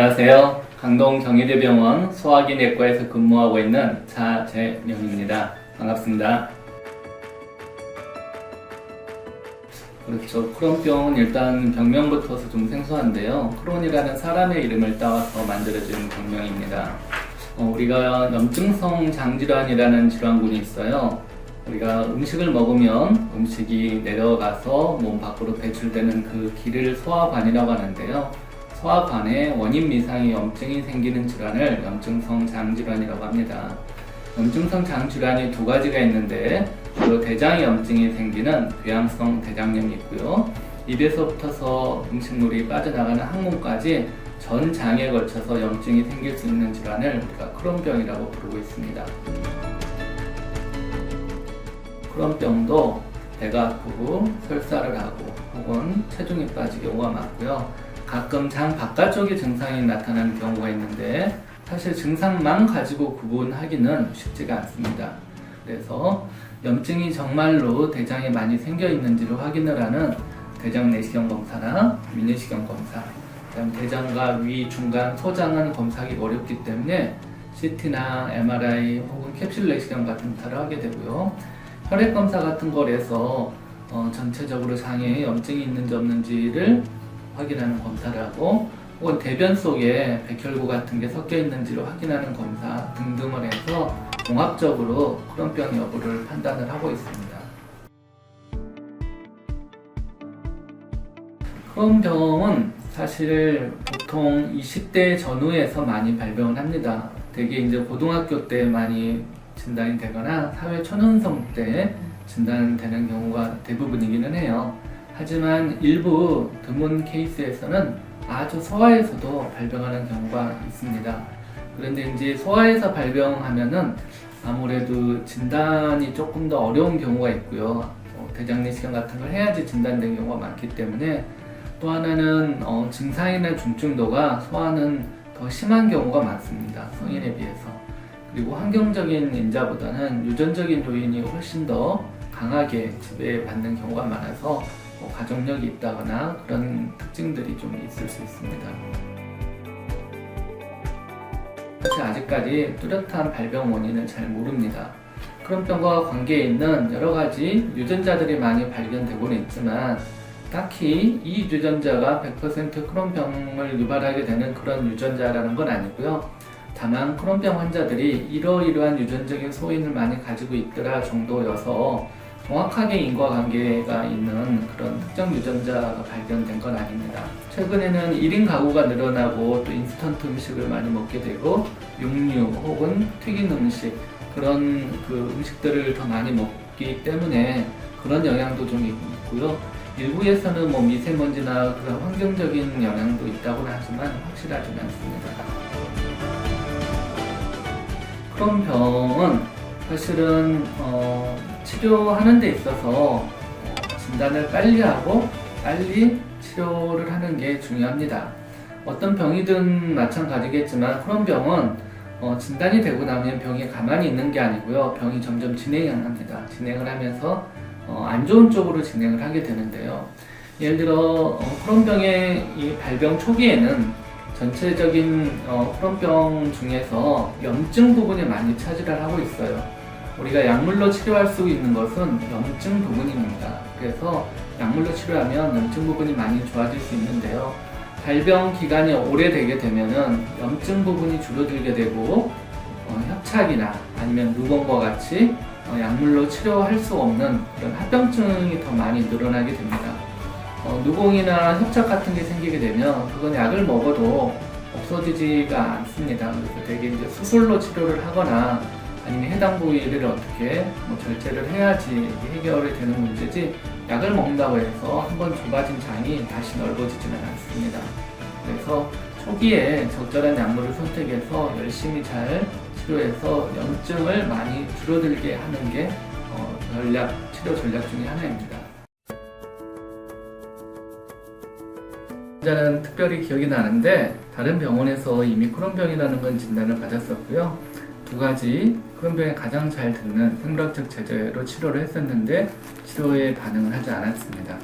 안녕하세요. 강동 경희대병원 소화기 내과에서 근무하고 있는 차재명입니다. 반갑습니다. 그렇죠. 크론병은 일단 병명부터서 좀 생소한데요. 크론이라는 사람의 이름을 따와서 만들어진 병명입니다. 우리가 염증성 장질환이라는 질환군이 있어요. 우리가 음식을 먹으면 음식이 내려가서 몸 밖으로 배출되는 그 길을 소화관이라고 하는데요. 소화관에 원인 미상의 염증이 생기는 질환을 염증성 장질환이라고 합니다. 염증성 장질환이 두 가지가 있는데 주로 대장에 염증이 생기는 궤양성 대장염이 있고요. 입에서부터서 음식물이 빠져나가는 항문까지 전 장에 걸쳐서 염증이 생길 수 있는 질환을 우리가 크론병이라고 부르고 있습니다. 크론병도 배가 아프고 설사를 하고 혹은 체중이 빠질 경우가 많고요. 가끔 장 바깥쪽에 증상이 나타나는 경우가 있는데 사실 증상만 가지고 구분하기는 쉽지가 않습니다. 그래서 염증이 정말로 대장에 많이 생겨 있는지를 확인을 하는 대장 내시경 검사나 위내시경 검사, 그다음 대장과 위, 중간, 소장은 검사하기 어렵기 때문에 CT나 MRI 혹은 캡슐 내시경 같은 검사를 하게 되고요. 혈액 검사 같은 거에서 전체적으로 장에 염증이 있는지 없는지를 확인하는 검사를 하고 혹은 대변 속에 백혈구 같은 게 섞여 있는지를 확인하는 검사 등등을 해서 종합적으로 크론병 여부를 판단을 하고 있습니다. 크론병은 사실 보통 20대 전후에서 많이 발병을 합니다. 되게 이제 고등학교 때 많이 진단이 되거나 사회 초년생 때 진단되는 경우가 대부분이기는 해요. 하지만 일부 드문 케이스에서는 아주 소아에서도 발병하는 경우가 있습니다. 그런데 이제 소아에서 발병하면은 아무래도 진단이 조금 더 어려운 경우가 있고요. 대장 내시경 같은 걸 해야지 진단된 경우가 많기 때문에 또 하나는 증상이나 중증도가 소아는 더 심한 경우가 많습니다. 성인에 비해서. 그리고 환경적인 인자보다는 유전적인 요인이 훨씬 더 강하게 지배받는 경우가 많아서 가족력이 있다거나 그런 특징들이 좀 있을 수 있습니다. 사실 아직까지 뚜렷한 발병 원인을 잘 모릅니다. 크론병과 관계에 있는 여러 가지 유전자들이 많이 발견되고는 있지만 딱히 이 유전자가 100% 크론병을 유발하게 되는 그런 유전자라는 건 아니고요. 다만 크론병 환자들이 이러이러한 유전적인 소인을 많이 가지고 있더라 정도여서 정확하게 인과관계가 있는 그런 특정 유전자가 발견된 건 아닙니다. 최근에는 1인 가구가 늘어나고 또 인스턴트 음식을 많이 먹게 되고 육류 혹은 튀긴 음식 그런 그 음식들을 더 많이 먹기 때문에 그런 영향도 좀 있고요. 일부에서는 뭐 미세먼지나 그런 환경적인 영향도 있다고는 하지만 확실하지는 않습니다. 크론병은 사실은 치료하는 데 있어서 진단을 빨리 하고 빨리 치료를 하는 게 중요합니다. 어떤 병이든 마찬가지겠지만 크론병은 진단이 되고 나면 병이 가만히 있는 게 아니고요. 병이 점점 진행을 합니다. 진행을 하면서 안 좋은 쪽으로 진행을 하게 되는데요. 예를 들어 크론병의 이 발병 초기에는 전체적인 크론병 중에서 염증 부분이 많이 차지를 하고 있어요. 우리가 약물로 치료할 수 있는 것은 염증 부분입니다. 그래서 약물로 치료하면 염증 부분이 많이 좋아질 수 있는데요. 발병 기간이 오래되게 되면은 염증 부분이 줄어들게 되고 협착이나 아니면 누건과 같이 약물로 치료할 수 없는 그런 합병증이 더 많이 늘어나게 됩니다. 누공이나 협착 같은 게 생기게 되면 그건 약을 먹어도 없어지지가 않습니다. 그래서 되게 이제 수술로 치료를 하거나 아니면 해당 부위를 어떻게 절제를 해야지 해결이 되는 문제지 약을 먹는다고 해서 한번 좁아진 장이 다시 넓어지지는 않습니다. 그래서 초기에 적절한 약물을 선택해서 열심히 잘 치료해서 염증을 많이 줄어들게 하는 게 치료 전략 중에 하나입니다. 저는 특별히 기억이 나는데 다른 병원에서 이미 크론병이라는 건 진단을 받았었고요. 두 가지 크론병에 가장 잘 듣는 생물학적 제재로 치료를 했었는데 치료에 반응을 하지 않았습니다.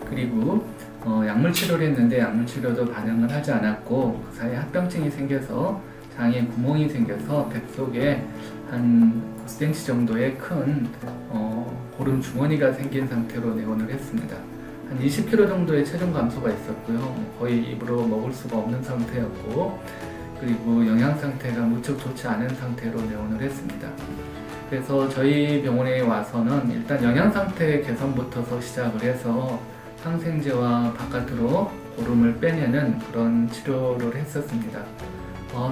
그리고 약물 치료를 했는데 약물 치료도 반응을 하지 않았고 그 사이에 합병증이 생겨서 장에 구멍이 생겨서 뱃 속에 한 9cm 정도의 큰 고름 주머니가 생긴 상태로 내원을 했습니다. 한 20kg 정도의 체중 감소가 있었고요. 거의 입으로 먹을 수가 없는 상태였고, 그리고 영양 상태가 무척 좋지 않은 상태로 내원을 했습니다. 그래서 저희 병원에 와서는 일단 영양 상태 개선부터 시작을 해서 항생제와 바깥으로 고름을 빼내는 그런 치료를 했었습니다.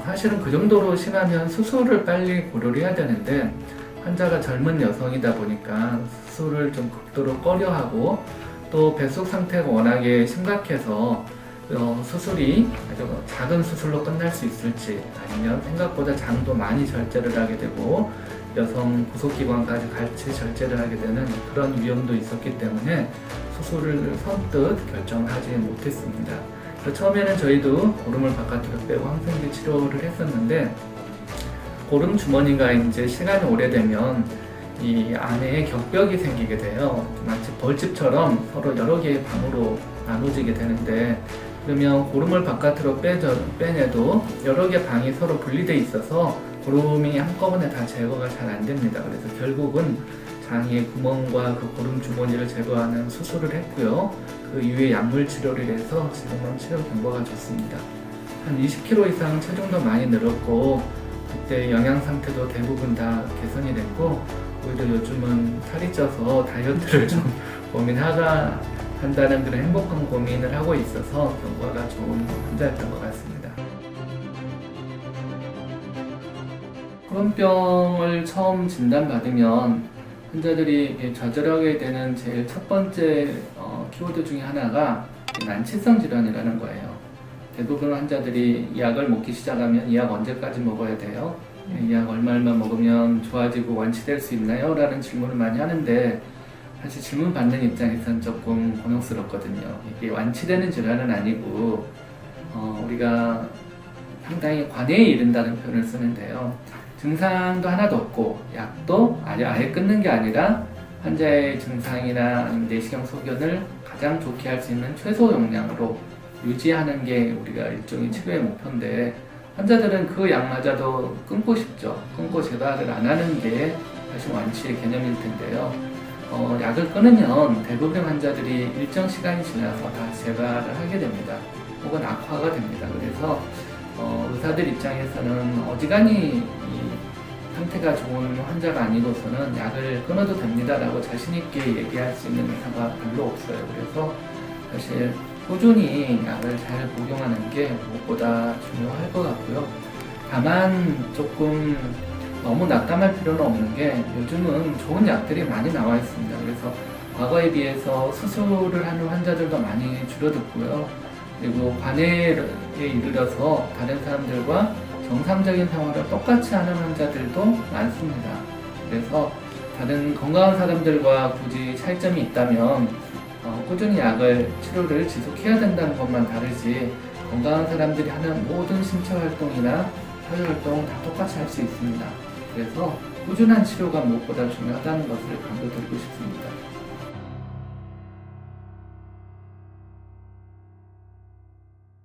사실은 그 정도로 심하면 수술을 빨리 고려를 해야 되는데 환자가 젊은 여성이다 보니까 수술을 좀 극도로 꺼려하고 또 뱃속 상태가 워낙에 심각해서 수술이 아주 작은 수술로 끝날 수 있을지 아니면 생각보다 장도 많이 절제를 하게 되고 여성 구속기관까지 같이 절제를 하게 되는 그런 위험도 있었기 때문에 수술을 선뜻 결정하지 못했습니다. 처음에는 저희도 고름을 바깥으로 빼고 항생제 치료를 했었는데 고름 주머니가 이제 시간이 오래되면 이 안에 격벽이 생기게 돼요. 마치 벌집처럼 서로 여러 개의 방으로 나눠지게 되는데 그러면 고름을 바깥으로 빼내도 여러 개 방이 서로 분리되어 있어서 고름이 한꺼번에 다 제거가 잘 안 됩니다. 그래서 결국은 장의 구멍과 그 고름 주머니를 제거하는 수술을 했고요. 그 이후에 약물 치료를 해서 지금은 치료 경과가 좋습니다. 한 20kg 이상 체중도 많이 늘었고 그때 영양 상태도 대부분 다 개선이 됐고 오히려 요즘은 살이 쪄서 다이어트를 좀 한다는 그런 행복한 고민을 하고 있어서 경과가 좋은 환자였던 것 같습니다. 고름병을 처음 진단받으면 환자들이 좌절하게 되는 제일 첫 번째 키워드 중에 하나가 난치성 질환이라는 거예요. 대부분 환자들이 이 약을 먹기 시작하면 이 약 언제까지 먹어야 돼요? 이 약 얼마나 먹으면 좋아지고 완치될 수 있나요? 라는 질문을 많이 하는데 사실 질문 받는 입장에서는 조금 곤혹스럽거든요. 이게 완치되는 질환은 아니고 우리가 상당히 관해에 이른다는 표현을 쓰는데요. 증상도 하나도 없고 약도 아예 끊는 게 아니라 환자의 증상이나 내시경 소견을 가장 좋게 할 수 있는 최소 용량으로 유지하는 게 우리가 일종의 치료의 목표인데 환자들은 그 약마저도 끊고 싶죠. 끊고 제거를 안 하는 게 사실 완치의 개념일 텐데요. 약을 끊으면 대부분 환자들이 일정 시간이 지나서 다 재발을 하게 됩니다. 혹은 악화가 됩니다. 그래서 의사들 입장에서는 어지간히 상태가 좋은 환자가 아니고서는 약을 끊어도 됩니다라고 자신있게 얘기할 수 있는 의사가 별로 없어요. 그래서 사실 꾸준히 약을 잘 복용하는 게 무엇보다 중요할 것 같고요. 다만 조금 너무 낙담할 필요는 없는 게 요즘은 좋은 약들이 많이 나와 있습니다. 그래서 과거에 비해서 수술을 하는 환자들도 많이 줄어들고요. 그리고 관해에 이르러서 다른 사람들과 정상적인 생활을 똑같이 하는 환자들도 많습니다. 그래서 다른 건강한 사람들과 굳이 차이점이 있다면 꾸준히 치료를 지속해야 된다는 것만 다르지 건강한 사람들이 하는 모든 신체 활동이나 사회 활동은 다 똑같이 할 수 있습니다. 그래서 꾸준한 치료가 무엇보다 중요하다는 것을 강조드리고 싶습니다.